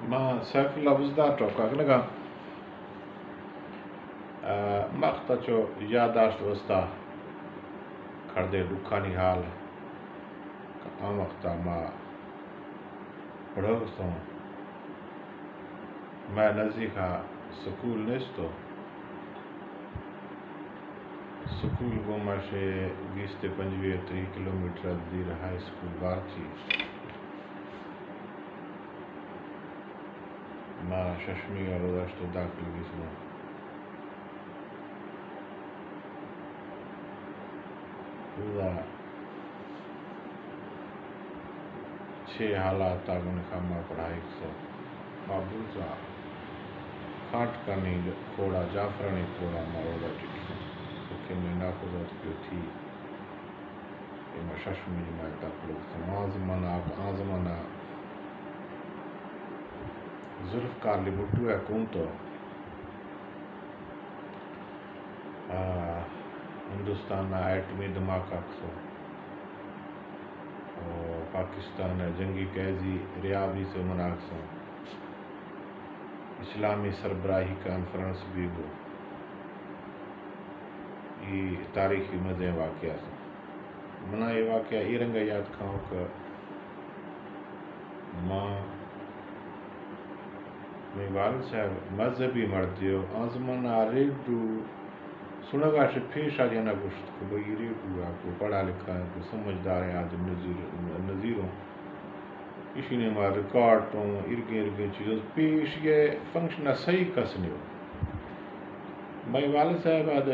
ما Saifullah Buzdar ٹوکاک لگا مقتا چو یاداشت وستا کھردے ڈکھانی حال آم وقتا ما پڑھو گستوں میں نزدیکا سکول نیستو سکول گوما شے 20-25 کلومیٹر دیر ہائی سکول بار تھی ما ششمی اور داشتو داخل گیسمو پورا 6 حالات آگن خاما پڑھائی سو بابوزا کھانٹ کرنی کھوڑا جعفرانی کھوڑا ماروڑا ٹکھوں اوکے میں ناکوزات کیوں تھی ما ششمی جماعی داخل گیسمو آزمانا ذوالفقار لی بھٹو ہے کون تو ہندوستان ایٹمی دھماکہ سو پاکستان جنگی قیدی ریابی سے مناقصہ اسلامی سربراہی کانفرنس بھی ہو یہ تاریخی مزے واقعہ سے منا یہ واقعہ یہ رنگ یاد کھاؤں کہ ماں میں والد صاحب مذہبی مردی ہو آزمانا ریڈو سنگا سے پیش آ جانا گوشت کہ بھئی ریڈو آپ کو پڑھا لکھا ہے کہ سمجھدار ہے آدم نظیروں اسی نے ماں ریکارڈوں ارگے چیزوں پیش یہ فنکشن صحیح کس نہیں ہو میں والد صاحب آد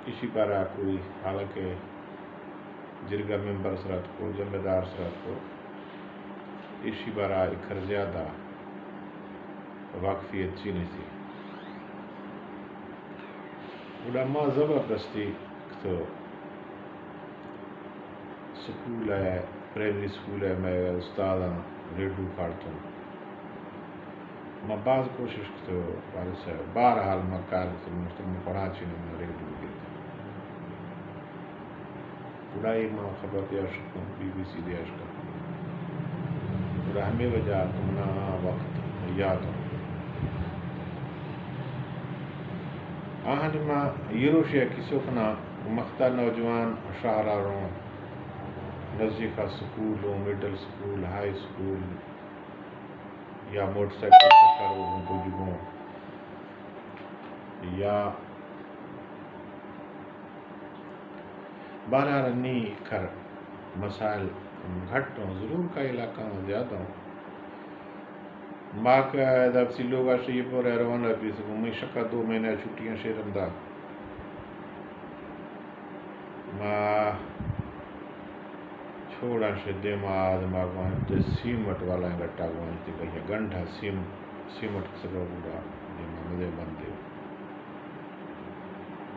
کسی پارا کوئی حالانکہ جرگہ ممبر سرات کو ذمہ دار سرات کو اسی بارا اکھر زیادہ واقفیت چینی تھی بڑا ماں زبردستی تو سکول ہے پرائمری سکول ہے میں استاد ہوں ریڈو کھاڑتا ہوں میں بعض کوشش تو والد صاحب بہرحال میں کار میں پڑھا چینے میں ریڈو گرتا بڑا ہی ماں خبر دیا شکوں BBC دیا شکوں بڑا ہمیں وجہ تمنا وقت یاد ہوں آہن ماں یروشیا کسی کنا مختہ نوجوان شاہراروں نزدیکا سکولوں مڈل سکول ہائی سکول یا موٹر سائیکل سکاروں بجگوں یا بہرحال نی کر مسائل گھٹ ہوں ضرور کا علاقہ میں زیادہ ہوں ماں کا دب سی لوگ آشے یہ پورے روانہ بھی سکوں میں شکا 2 مہینے چھٹیاں شیرندہ ماں چھوڑا شے دے ماں گوانتے سیمٹ والا گٹا گوانتے بھئی گنڈھا سیمٹ سکر بڑا دے ماں مدے بندے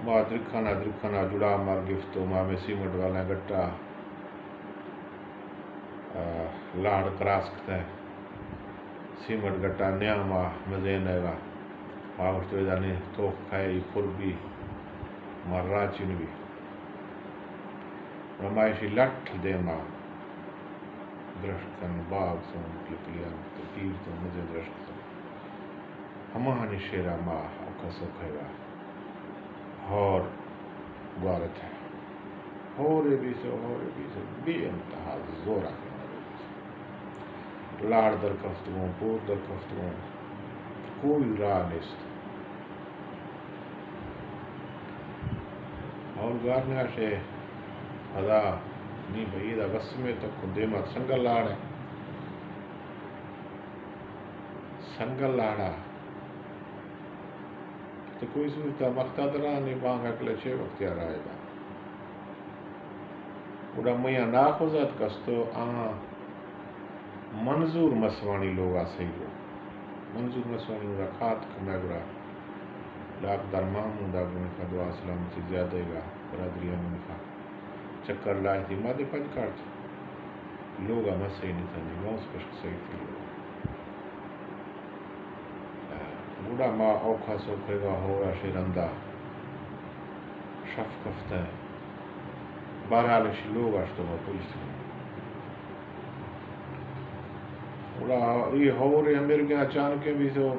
ماں درکھانا جڑا مار گفتو ماں میں سیمٹ والا گٹا لاڑ کراس کتا ہے سیمٹ گٹا نیا ماں مزے نگا ماں اٹھتے جانے توخ کھائے پھر بھی ماں راچن بھی رمائشی لٹ دے ماں درشت کن باغ سون کلکلیا تیر تو مزے درشت کن ہمانی شیرہ ماں اوکا سوکھے گا اور گوارت ہے ہورے بھی سے بے انتہا زورا کے لاڑ درکفتوں پور درکفتوں کوئی راہ نیست اور گارنگا شے ادا نہیں بھئی دا بس میں تک دیمات سنگل لاڑ ہے سنگل لاڑا تو کوئی صورتہ مختدرہ نہیں بانگا کلے 6 وقت یا رائے دا اڑا میاں ناخوزت کستو منظور مسوانی لوگا صحیح ہو منظور مسوانی رکھات کمیں گرا لاکھ در محمود آگونے کا دعا سلامتی زیادہ گا برادری امن کا چکر لائی تھی مادے 5 کارت لوگا مسئی نہیں تھا نہیں موس پشک صحیح تھی لوگا بوڑا ماں اوکھا سوکھے گا ہورا شیرندہ شف کفتا ہے بہرحال لوگ اشتو ماں پوچھتے ہیں یہ ہو رہے میرے کے اچانک بھی تو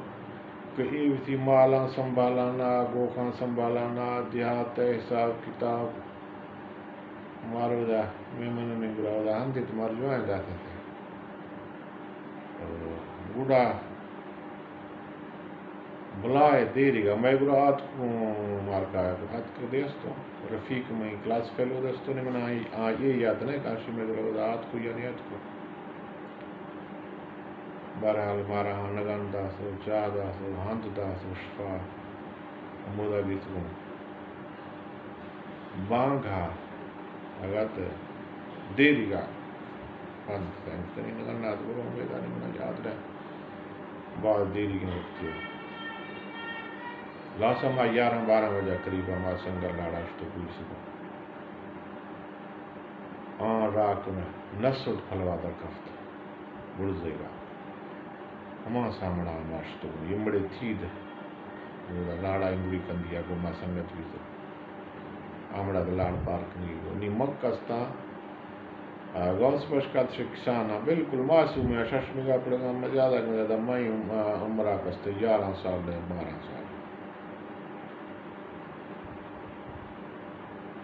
کہ یہ بھی تھی مالاں سنبھالانا گوکھاں سنبھالانا دیہات حساب کتاب مارو دا مہمان نہیں برا دا ہم تو مر جو ہیں جاتے تھے بوڑھا بلائے دیری گا میں گرا آت کو مار کا آت کو دیستو رفیق میں کلاس فیلو دستو نے منا یہ یاد نہیں کاشی میں گرا آت کو یا نہیں آت کو بہرحال مارا ہاں نگان دا سو چاہ دا سو ہند دا سو شفا مودا بیت کو بانگ ہا اگت دیری گا بند سینس کنی نگان نات برو ہم بیدانی منا یاد رہے بعد دیری کے وقتی لاسا ما 11-12 بجے قریبا ما سنگر لاڑا شتو کوئی سکو آن راک میں نسل پھلوا در کفت بڑزے گا ہما سامنا ما شتو یہ مڑے تھید لاڑا انگوری کندیا کو ما سنگت بھی سے آمڑا دلاڑ پارک نہیں گو نی مکستا گوس پشکات شکسانا بالکل معصوم ہے ششمگا پڑھگا مزیادہ مزیادہ میں عمرہ کستے 11 سال لے 12 سال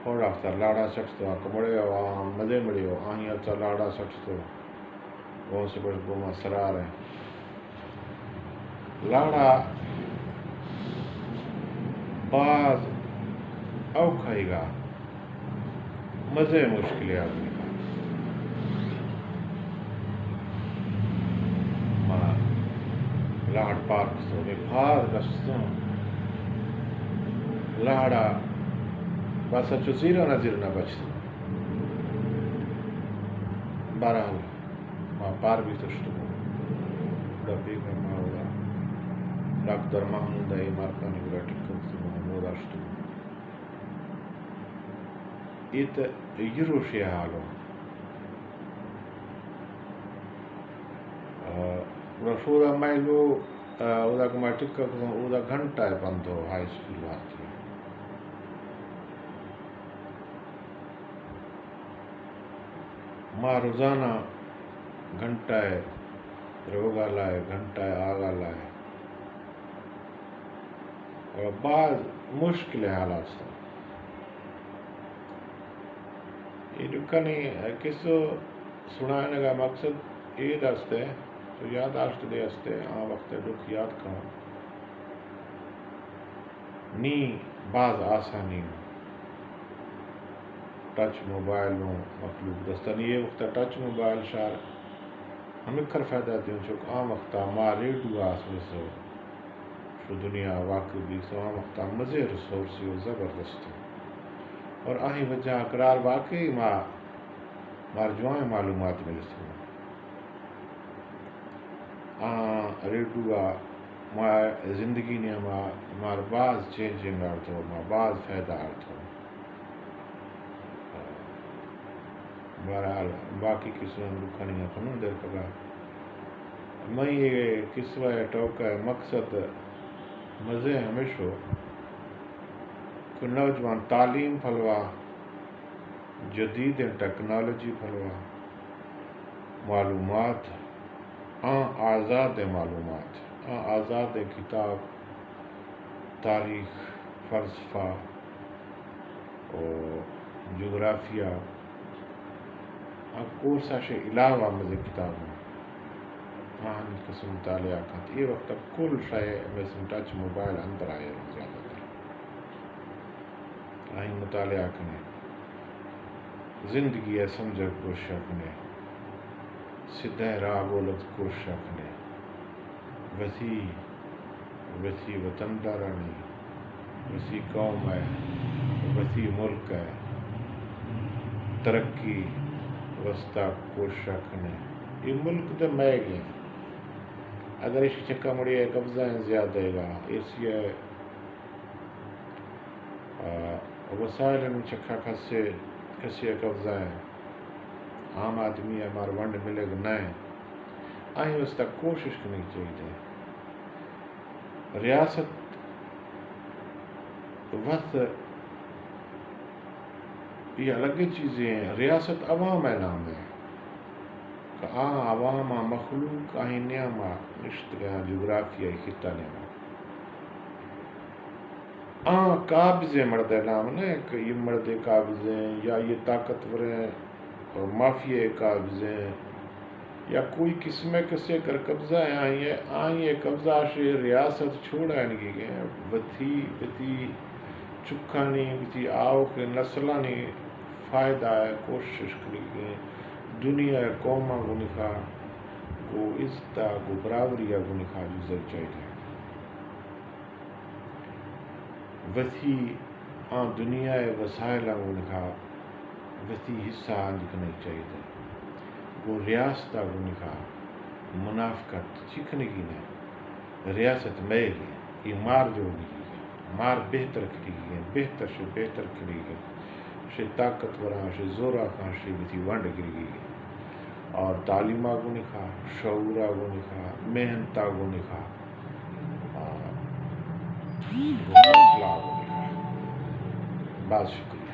اور افتر لاڑا شخص تو کمڑے ہو مزے مڑے ہو آہیں اچھا لاڑا شخص تو وہ سے پڑھ گوما سرار ہے لاڑا بعض او کھائی گا مزے مشکلیں آدمی کا ماں لاڑ پارک سو میں بھار گشتوں لاڑا بس اچھو زیرہ نظر نہ بچتا بہرحال ماں پار بھی تشتو بڑا بیگ میں ماں ہوگا راک در محمود ہے مارکانی بڑا ٹکر سے محمود آشتو ایت یروشی حالو رشودہ مائلو اودا کما ٹکر سے اودا گھنٹہ ہے بندو ہائی سکول آتی ماں روزانہ گھنٹہ ہے روگا لائے گھنٹہ ہے آگا لائے اور بعض مشکل حالات سے یہ ڈکھانی قصو سنانے کا مقصد یہ دستے تو یاداشت دے ہستے وقت دکھ یاد کروں نی بعض آسانی ٹچ موبائل ہوں مخلوق دستانی یہ وقت ٹچ موبائل شار ہمیں کر فائدہ دیوں چوک وقتا ما ریڈیو آسوے سو شو دنیا واقعی بھی سو وقتا مزے رسورسی و زبردست اور آہیں وجہ اقرار واقعی مار جوائیں معلومات مل سو ریڈیو ما زندگی نے مار بعض چینجنگ آرتو ما بعض فائدہ آرتو بہرحال باقی قسمیں لکھانی ہیں قانون دیر پگا میں یہ قصوہ ٹوکا ہے مقصد مزے ہمیشہ کہ نوجوان تعلیم پھلوا جدید ٹیکنالوجی پھلوا معلومات آزاد معلومات آزاد کتاب تاریخ فلسفہ اور جغرافیہ کورسا سے علاوہ مزے کتابوں قسم مطالعہ کرتے یہ وقت کل شے میں ٹچ موبائل اندر آئے زیادہ تر مطالعہ کرنے زندگی ہے سمجھ کوشش کرنے سدھے راہ بولت کوشش کرنے وسیع وطن دارانی وسیع قوم ہے وسیع ملک ہے ترقی وسطہ کوشش کرنے یہ ملک تو میں گئے اگر اس چکا مڑی ہے قبضہ زیادہ دے گا اس یہ وسائل میں چکا کسی قبضہ ہے عام آدمی ہے ہمارا ونڈ ملے گا نئے آئیں اس تک کوشش کرنی چاہیے ریاست وقت یہ الگ چیزیں ہیں ریاست عوام ہے نام ہے کہ عوام مخلوق نیاما نشت گیا جغرافیہ خطہ نیاما قابض مرد نام نے کہ یہ مرد قابض ہیں یا یہ طاقتور ہیں اور مافیا قابض ہیں یا کوئی قسم کسے کر قبضہ ہے آئیں قبضہ سے ریاست چھوڑا نہیں گئے بتی بتی چکھانی بتی آؤ کے نسلانی فائدہ ہے کوشش کری گئے دنیا قوما کو نکھا کو عزتہ کو برابریہ کو نکھا جزر چاہیے وتی دنیا وسائل کو نکھا وتی حصہ لکھنا چاہیے وہ ریاست کو نکھا منافقت چکھنے کی نہیں ریاست میں یہ مار جو ہوگی مار بہتر کری گئی بہتر سے بہتر کری گئی سے طاقتوراں سے زورا خاں سے بھی ونڈ گری گئی اور تعلیمہ کو نکھا شعورہ کو نکھا محنتہ کو نکھا اور حوصلہ کو نکھا بس شکریہ